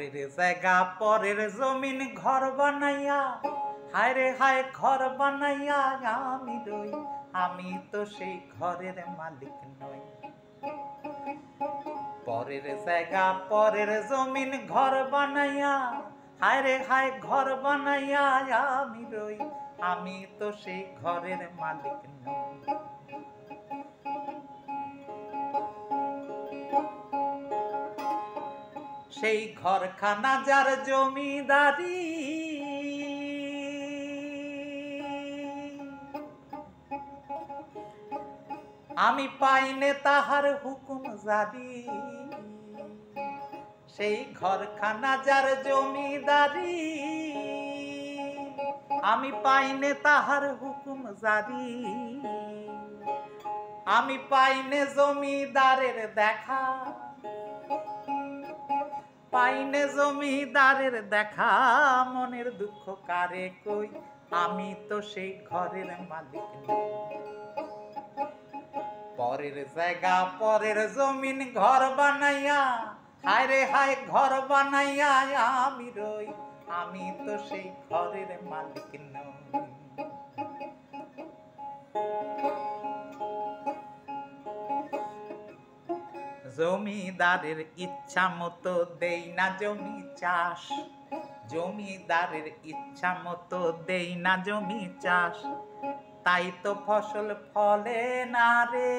পরের জায়গা পরের জমিন ঘর বানাইয়া, হায় রে হায় ঘর বানাইয়া আমি রই, আমি তো সেই ঘরের মালিক নই। পরের জায়গা পরের জমিন ঘর বানাইয়া, হায় রে হায় ঘর বানাইয়া আমি রই, আমি তো সেই ঘরের মালিক নই। সেই ঘরখানা যার জমিদারি, আমি পাইনে তাহার হুকুম জারি। সেই ঘরখানা যার জমিদারি, আমি পাইনে তাহার হুকুম জারি। আমি পাইনে জমিদারের দেখা, পাইনে জমিদারের দেখা, মনের দুঃখ কারে কই, আমি তো সেই ঘরের মালিক নই। পরের জায়গা পরের জমিন ঘর বানাইয়া, হায় রে হায় ঘর বানাইয়া আমি রই, আমি তো সেই ঘরের মালিক নই। জমিদারের ইচ্ছা মতো দেই না জমি চাষ, জমিদারের ইচ্ছা মতো দেই না জমি চাষ, তাই তো ফসল ফলে না রে।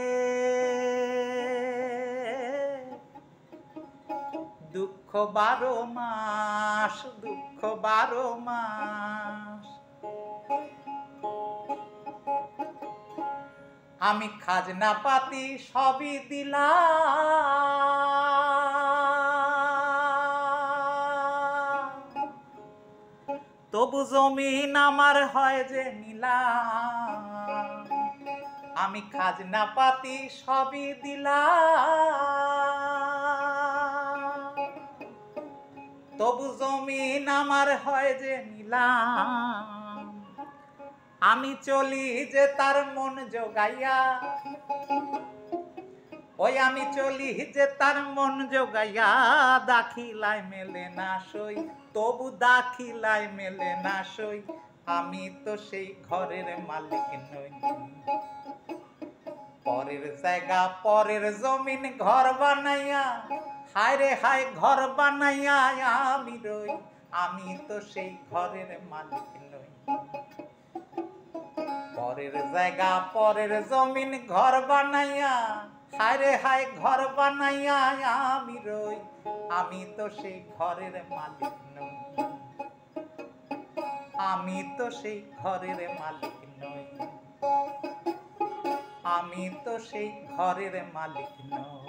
দুঃখ 12 মাস, দুঃখ 12 মাস। আমি খাজনা পাতি সবই দিলাম, তবু জমিন আমার হয় যে নিলাম। আমি খাজনা পাতি সবই দিলাম, তবু জমিন আমার হয় যে নিলাম। আমি চলি যে তার মন জোগাইয়া, ওই আমি চলি যে তার মন জোগাইয়া, দাখিলায় মেলে না সই, তবু দাখিলায় মেলে না সই, আমি তো সেই ঘরের মালিক নই। পরের জায়গা পরের জমিন ঘর বানাইয়া, হায় রে হায় ঘর বানাইয়া আমি রই, আমি তো সেই ঘরের মালিক নই। পরের জায়গা পরের জমিন ঘর বানাইয়া, হায় রে হায় ঘর বানাইয়া আমি রই, আমি তো সেই ঘরের মালিক নই। আমি তো সেই ঘরের মালিক নই, আমি তো সেই ঘরের মালিক নই।